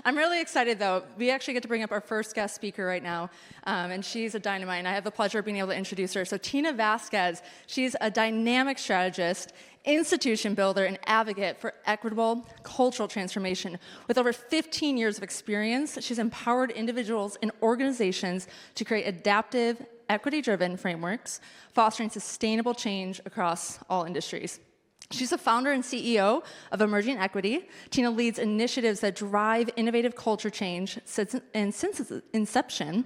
I'm really excited, though. We actually get to bring up our first guest speaker right now, and she's a dynamite, and I have the pleasure of being able to introduce her. So Tina Vasquez, she's a dynamic strategist, institution builder, and advocate for equitable cultural transformation. With over 15 years of experience, she's empowered individuals and organizations to create adaptive, equity-driven frameworks, fostering sustainable change across all industries. She's the founder and CEO of Emerging Equity. Tina leads initiatives that drive innovative culture change since its inception.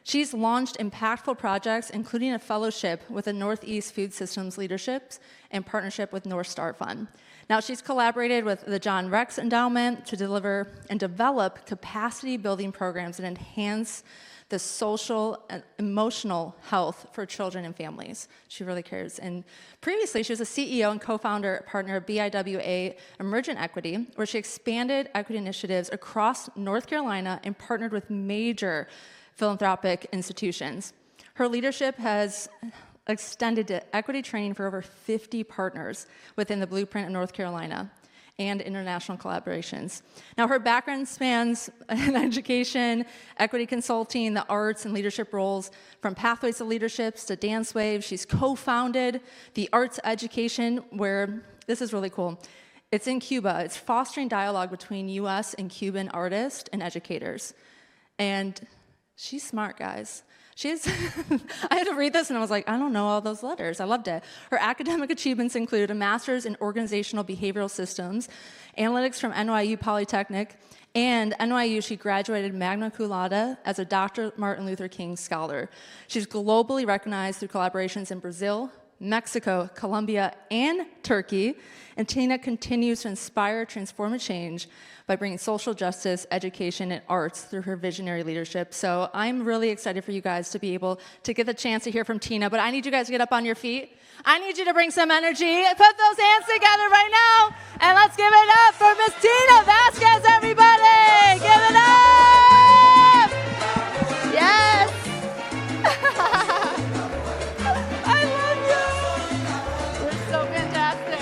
She's launched impactful projects, including a fellowship with the Northeast Food Systems Leadership and partnership with North Star Fund. Now, she's collaborated with the John Rex Endowment to deliver and develop capacity-building programs that enhance the social and emotional health for children and families. She really cares. And previously, she was a CEO and co-founder partner of BIWA Emergent Equity, where she expanded equity initiatives across North Carolina and partnered with major philanthropic institutions. Her leadership has extended to equity training for over 50 partners within the Blueprint of North Carolina and international collaborations. Now, her background spans in education, equity consulting, the arts, and leadership roles, from Pathways to Leaderships to Dance Wave. She's co-founded the Arts Education, where, this is really cool, it's in Cuba. It's fostering dialogue between U.S. and Cuban artists and educators. And she's smart, guys. I had to read this, and I was like, I don't know all those letters. I loved it. Her academic achievements include a master's in organizational behavioral systems, analytics from NYU Polytechnic, and NYU, she graduated magna cum laude as a Dr. Martin Luther King Scholar. She's globally recognized through collaborations in Brazil, Mexico, Colombia, and Turkey. And Tina continues to inspire transformative change by bringing social justice, education, and arts through her visionary leadership. So I'm really excited for you guys to be able to get the chance to hear from Tina, but I need you guys to get up on your feet. I need you to bring some energy. Put those hands together right now, and let's give it up for Miss Tina Vasquez, everybody! Give it up! Yes! I love you! You're so fantastic.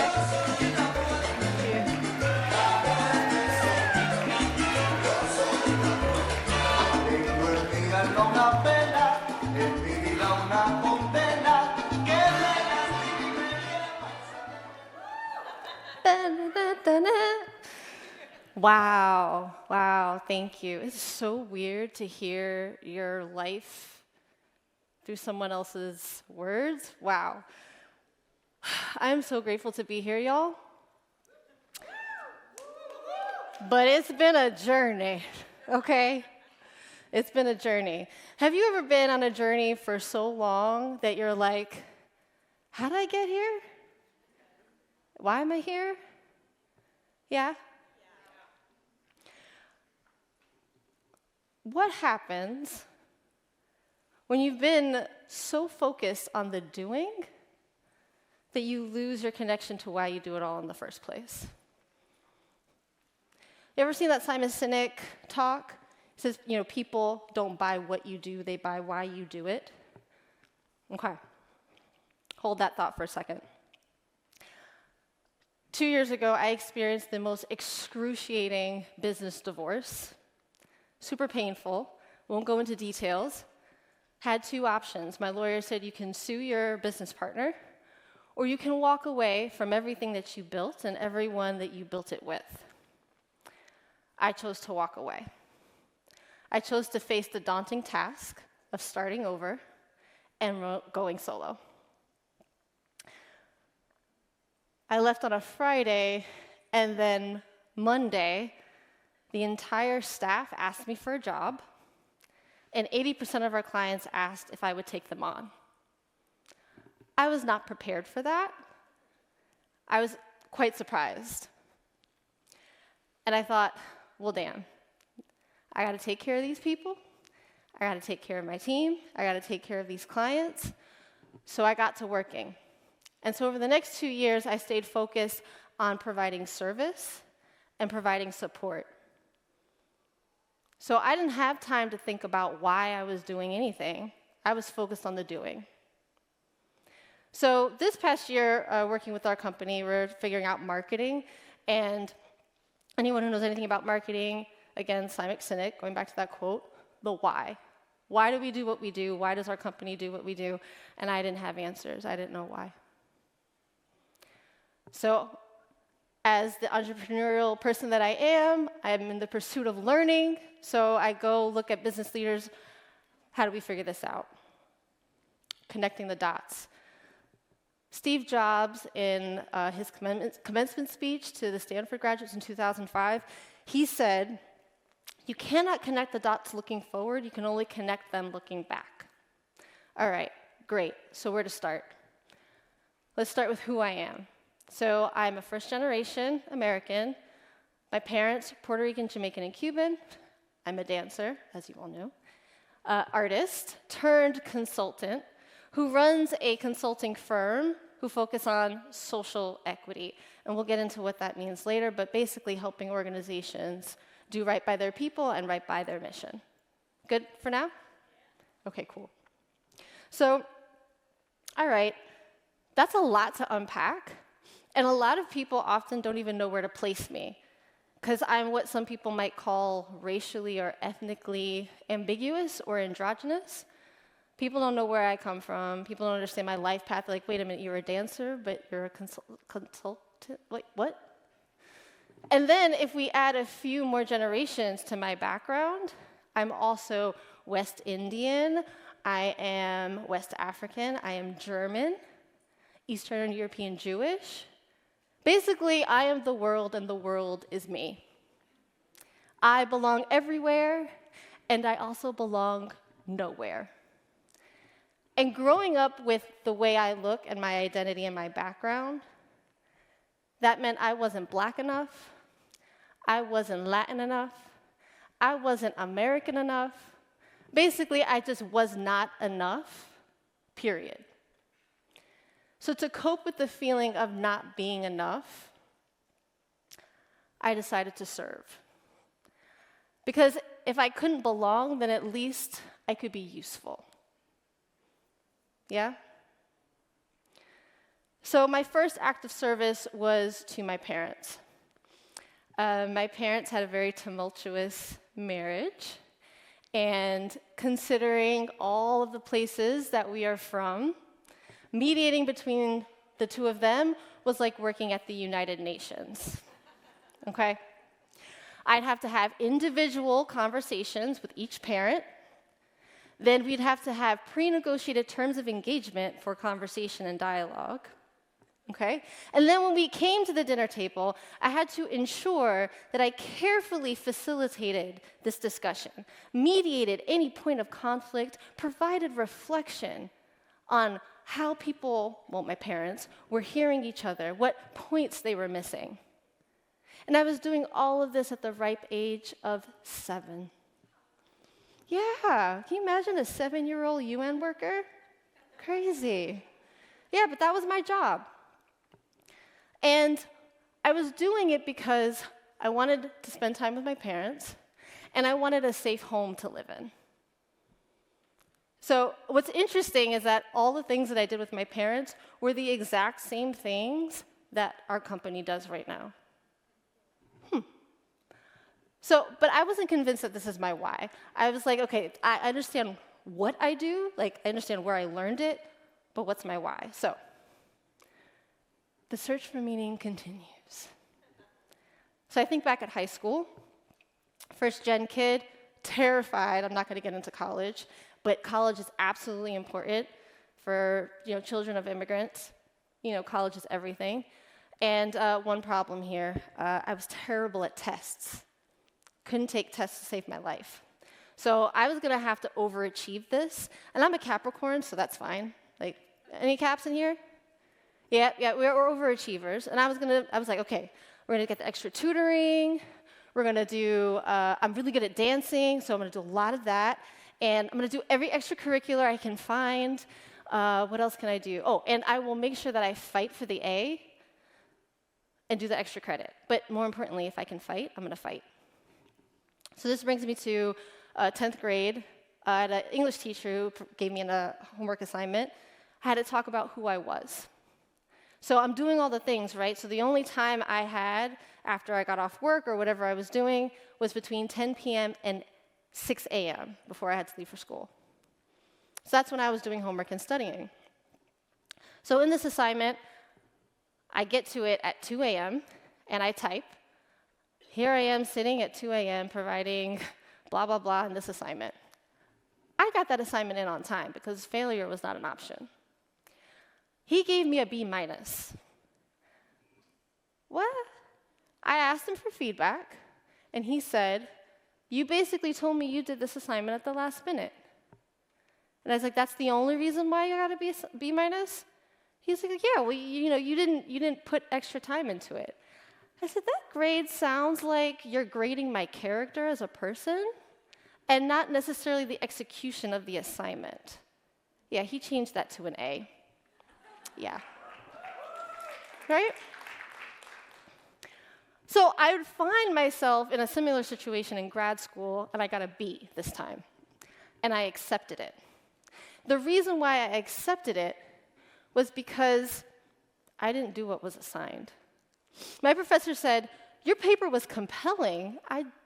Wow, thank you. It's so weird to hear your life through someone else's words. Wow. I'm so grateful to be here, y'all. But it's been a journey, okay? It's been a journey. Have you ever been on a journey for so long that you're like, how did I get here? Why am I here? Yeah? What happens when you've been so focused on the doing that you lose your connection to why you do it all in the first place? You ever seen that Simon Sinek talk? He says, people don't buy what you do, they buy why you do it. Okay. Hold that thought for a second. 2 years ago, I experienced the most excruciating business divorce. Super painful. Won't go into details. Had two options. My lawyer said you can sue your business partner, or you can walk away from everything that you built and everyone that you built it with. I chose to walk away. I chose to face the daunting task of starting over and going solo. I left on a Friday, and then Monday, the entire staff asked me for a job, and 80% of our clients asked if I would take them on. I was not prepared for that. I was quite surprised. And I thought, well, damn, I got to take care of these people. I got to take care of my team. I got to take care of these clients. So I got to working. And so over the next 2 years, I stayed focused on providing service and providing support. So I didn't have time to think about why I was doing anything. I was focused on the doing. So this past year, working with our company, we're figuring out marketing. And anyone who knows anything about marketing, again, Simon Sinek, going back to that quote, the why. Why do we do what we do? Why does our company do what we do? And I didn't have answers. I didn't know why. So as the entrepreneurial person that I am in the pursuit of learning. So I go look at business leaders. How do we figure this out? Connecting the dots. Steve Jobs, in his commencement speech to the Stanford graduates in 2005, he said, "You cannot connect the dots looking forward, you can only connect them looking back." All right, great. So where to start? Let's start with who I am. So I'm a first-generation American. My parents, Puerto Rican, Jamaican, and Cuban. I'm a dancer, as you all know. Artist turned consultant who runs a consulting firm who focus on social equity. And we'll get into what that means later, but basically helping organizations do right by their people and right by their mission. Good for now? Okay, cool. So, all right, that's a lot to unpack. And a lot of people often don't even know where to place me, because I'm what some people might call racially or ethnically ambiguous or androgynous. People don't know where I come from. People don't understand my life path. They're like, wait a minute, you're a dancer, but you're a consultant? Wait, what? And then if we add a few more generations to my background, I'm also West Indian, I am West African, I am German, Eastern European Jewish. Basically, I am the world and the world is me. I belong everywhere, and I also belong nowhere. And growing up with the way I look and my identity and my background, that meant I wasn't Black enough, I wasn't Latin enough, I wasn't American enough. Basically, I just was not enough, period. So to cope with the feeling of not being enough, I decided to serve. Because if I couldn't belong, then at least I could be useful. Yeah? So my first act of service was to my parents. My parents had a very tumultuous marriage, and considering all of the places that we are from, mediating between the two of them was like working at the United Nations, okay? I'd have to have individual conversations with each parent. Then we'd have to have pre-negotiated terms of engagement for conversation and dialogue, okay? And then when we came to the dinner table, I had to ensure that I carefully facilitated this discussion, mediated any point of conflict, provided reflection on how people, well, my parents, were hearing each other, what points they were missing. And I was doing all of this at the ripe age of 7. Yeah, can you imagine a 7-year-old UN worker? Crazy. Yeah, but that was my job. And I was doing it because I wanted to spend time with my parents, and I wanted a safe home to live in. So what's interesting is that all the things that I did with my parents were the exact same things that our company does right now. So, but I wasn't convinced that this is my why. I was like, okay, I understand what I do, like I understand where I learned it, but what's my why? So, the search for meaning continues. So I think back at high school, first-gen kid, terrified, I'm not gonna get into college, but college is absolutely important for children of immigrants. College is everything. And one problem here, I was terrible at tests. Couldn't take tests to save my life. So I was gonna have to overachieve this, and I'm a Capricorn, so that's fine. Like, any Caps in here? Yeah, we're overachievers. And I was like, okay, we're gonna get the extra tutoring, we're gonna do, I'm really good at dancing, so I'm gonna do a lot of that. And I'm going to do every extracurricular I can find. What else can I do? Oh, and I will make sure that I fight for the A and do the extra credit. But more importantly, if I can fight, I'm going to fight. So this brings me to 10th grade. I had an English teacher who gave me a homework assignment. I had to talk about who I was. So I'm doing all the things, right? So the only time I had after I got off work or whatever I was doing was between 10 p.m. and 6 a.m. before I had to leave for school. So that's when I was doing homework and studying. So in this assignment, I get to it at 2 a.m. and I type. Here I am sitting at 2 a.m. providing blah, blah, blah in this assignment. I got that assignment in on time because failure was not an option. He gave me a B-. What? I asked him for feedback, and he said, you basically told me you did this assignment at the last minute. And I was like, that's the only reason why you got a B-? He's like, yeah, well, you didn't put extra time into it. I said, that grade sounds like you're grading my character as a person and not necessarily the execution of the assignment. Yeah, he changed that to an A. Yeah. Right? So I would find myself in a similar situation in grad school, and I got a B this time. And I accepted it. The reason why I accepted it was because I didn't do what was assigned. My professor said, your paper was compelling.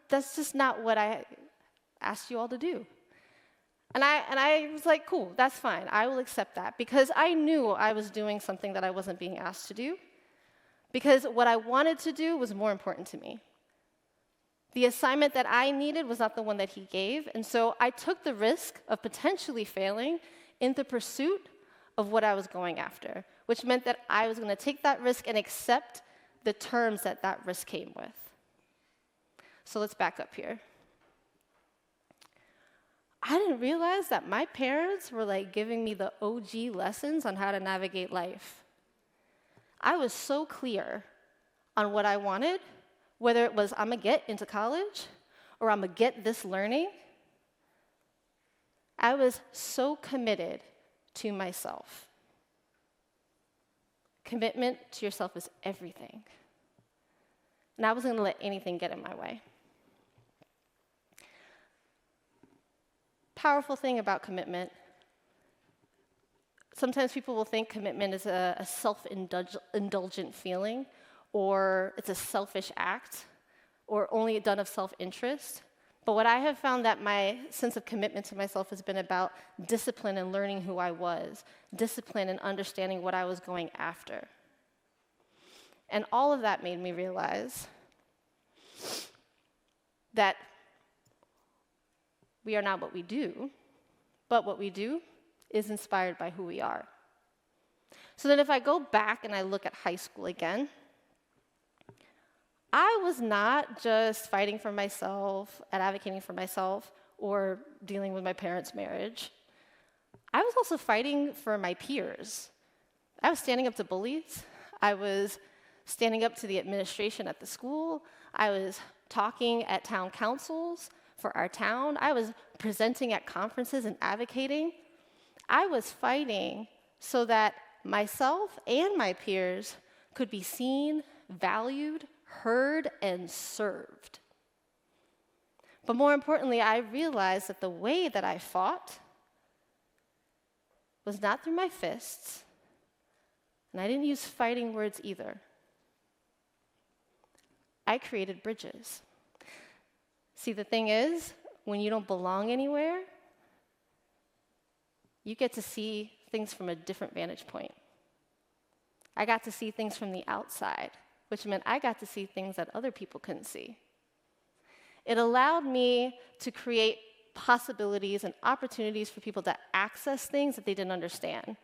That's just not what I asked you all to do. And I was like, cool, that's fine. I will accept that because I knew I was doing something that I wasn't being asked to do because what I wanted to do was more important to me. The assignment that I needed was not the one that he gave, and so I took the risk of potentially failing in the pursuit of what I was going after, which meant that I was going to take that risk and accept the terms that that risk came with. So let's back up here. I didn't realize that my parents were like giving me the OG lessons on how to navigate life. I was so clear on what I wanted, whether it was I'm gonna get into college or I'm gonna get this learning. I was so committed to myself. Commitment to yourself is everything. And I wasn't gonna let anything get in my way. Powerful thing about commitment. Sometimes people will think commitment is a self-indulgent feeling, or it's a selfish act, or only done of self-interest. But what I have found that my sense of commitment to myself has been about discipline and learning who I was, discipline and understanding what I was going after. And all of that made me realize that we are not what we do, but what we do is inspired by who we are. So then if I go back and I look at high school again, I was not just fighting for myself and advocating for myself or dealing with my parents' marriage. I was also fighting for my peers. I was standing up to bullies. I was standing up to the administration at the school. I was talking at town councils for our town. I was presenting at conferences and advocating. I was fighting so that myself and my peers could be seen, valued, heard, and served. But more importantly, I realized that the way that I fought was not through my fists, and I didn't use fighting words either. I created bridges. See, the thing is, when you don't belong anywhere, you get to see things from a different vantage point. I got to see things from the outside, which meant I got to see things that other people couldn't see. It allowed me to create possibilities and opportunities for people to access things that they didn't understand,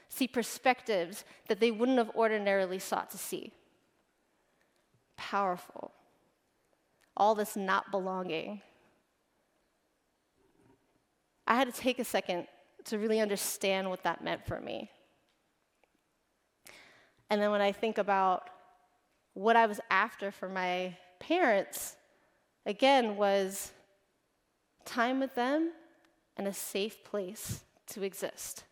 see perspectives that they wouldn't have ordinarily sought to see. Powerful. All this not belonging. I had to take a second to really understand what that meant for me. And then when I think about what I was after for my parents, again, was time with them and a safe place to exist.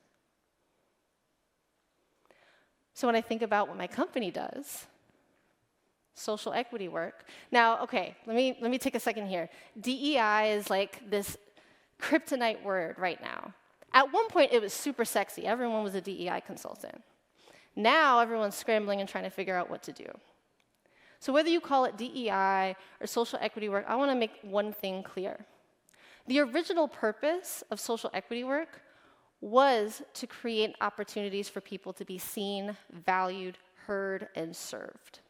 So when I think about what my company does, social equity work. Now, okay, let me take a second here. DEI is like this kryptonite word right now. At one point, it was super sexy. Everyone was a DEI consultant. Now everyone's scrambling and trying to figure out what to do. So whether you call it DEI or social equity work, I want to make one thing clear. The original purpose of social equity work was to create opportunities for people to be seen, valued, heard, and served.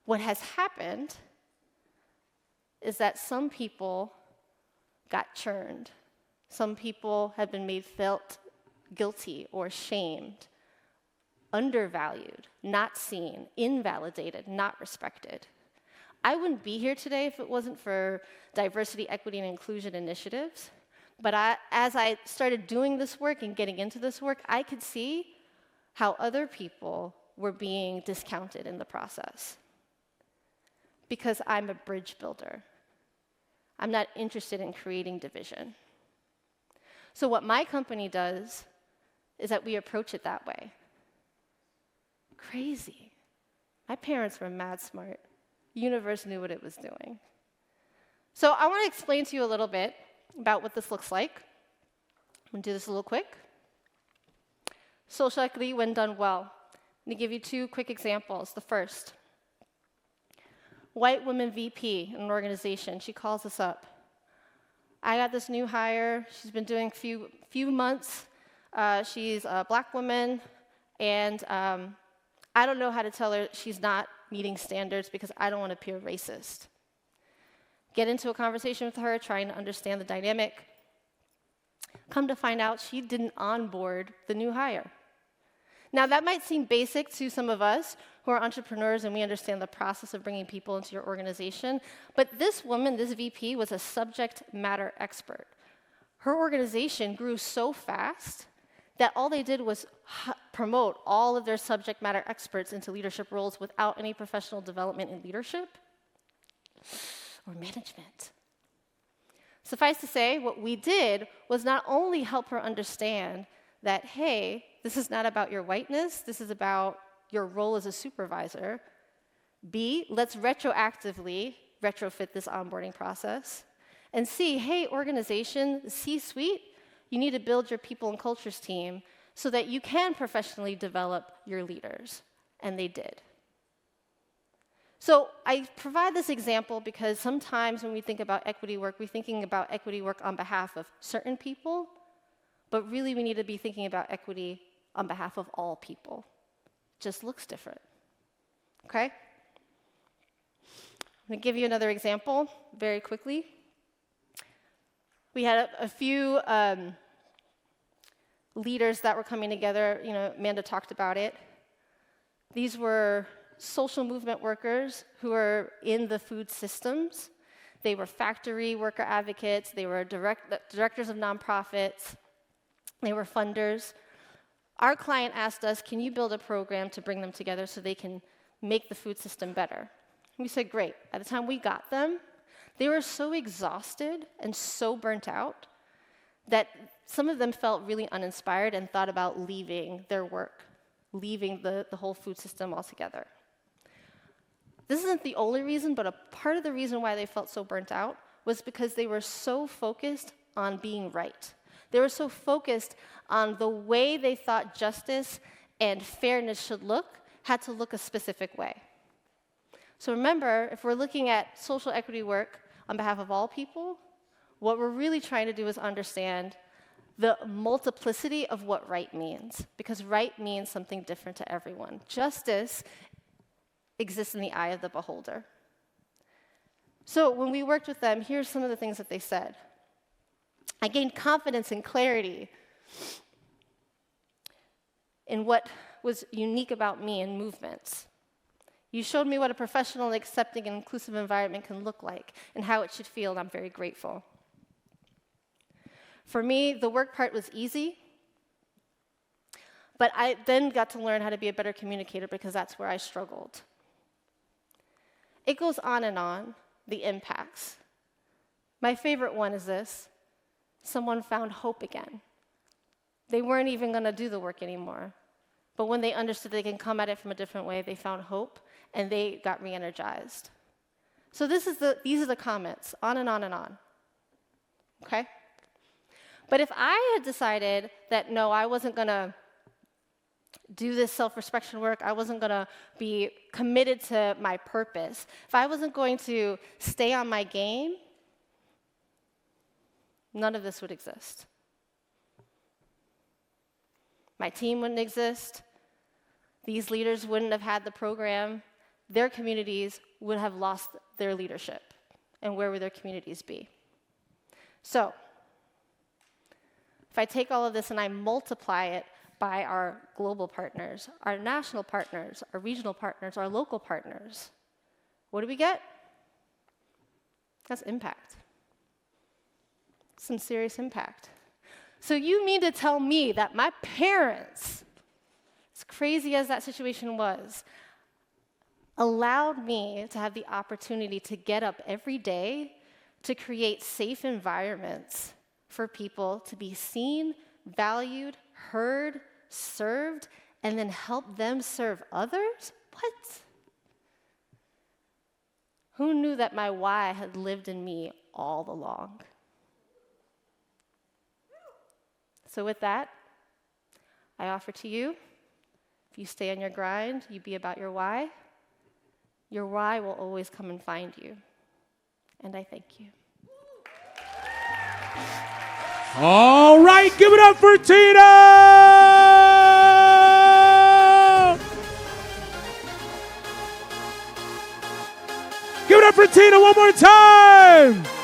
What has happened is that some people got churned. Some people have been made felt guilty or shamed, undervalued, not seen, invalidated, not respected. I wouldn't be here today if it wasn't for diversity, equity, and inclusion initiatives. But as I started doing this work and getting into this work, I could see how other people were being discounted in the process. Because I'm a bridge builder. I'm not interested in creating division. So what my company does is that we approach it that way. Crazy. My parents were mad smart. The universe knew what it was doing. So I want to explain to you a little bit about what this looks like. I'm going to do this a little quick. Social equity when done well. I'm going to give you two quick examples. The first, white woman VP in an organization. She calls us up. I got this new hire. She's been doing few months. She's a black woman, and I don't know how to tell her she's not meeting standards because I don't want to appear racist. Get into a conversation with her, trying to understand the dynamic. Come to find out she didn't onboard the new hire. Now, that might seem basic to some of us who are entrepreneurs and we understand the process of bringing people into your organization, but this woman, this VP, was a subject matter expert. Her organization grew so fast that all they did was promote all of their subject matter experts into leadership roles without any professional development in leadership or management. Suffice to say, what we did was not only help her understand that, hey, this is not about your whiteness, this is about your role as a supervisor. B, let's retroactively retrofit this onboarding process. And C, hey, organization, C-suite, you need to build your people and cultures team so that you can professionally develop your leaders. And they did. So I provide this example because sometimes when we think about equity work, we're thinking about equity work on behalf of certain people, but really we need to be thinking about equity on behalf of all people. It just looks different. Okay? I'm going to give you another example very quickly. We had a few leaders that were coming together. You know, Amanda talked about it. These were social movement workers who are in the food systems. They were factory worker advocates. They were directors of nonprofits. They were funders. Our client asked us, can you build a program to bring them together so they can make the food system better? We said, great. By the time we got them, they were so exhausted and so burnt out that some of them felt really uninspired and thought about leaving their work, leaving the whole food system altogether. This isn't the only reason, but a part of the reason why they felt so burnt out was because they were so focused on being right. They were so focused on the way they thought justice and fairness should look, had to look a specific way. So remember, if we're looking at social equity work on behalf of all people, what we're really trying to do is understand the multiplicity of what right means, because right means something different to everyone. Justice exists in the eye of the beholder. So when we worked with them, here's some of the things that they said. I gained confidence and clarity in what was unique about me in movements. You showed me what a professional, accepting, and inclusive environment can look like and how it should feel, and I'm very grateful. For me, the work part was easy, but I then got to learn how to be a better communicator because that's where I struggled. It goes on, the impacts. My favorite one is this. Someone found hope again. They weren't even going to do the work anymore. But when they understood they can come at it from a different way, they found hope, and they got re-energized. So these are the comments, on and on. Okay? But if I had decided that, no, I wasn't going to do this self-reflection work, I wasn't going to be committed to my purpose, if I wasn't going to stay on my game, none of this would exist. My team wouldn't exist. These leaders wouldn't have had the program. Their communities would have lost their leadership. And where would their communities be? So, if I take all of this and I multiply it by our global partners, our national partners, our regional partners, our local partners, what do we get? That's impact. Some serious impact. So you mean to tell me that my parents, as crazy as that situation was, allowed me to have the opportunity to get up every day to create safe environments for people to be seen, valued, heard, served, and then help them serve others? What? Who knew that my why had lived in me all along? So with that, I offer to you, if you stay on your grind, you be about your why will always come and find you. And I thank you. All right, give it up for Tina! Give it up for Tina one more time!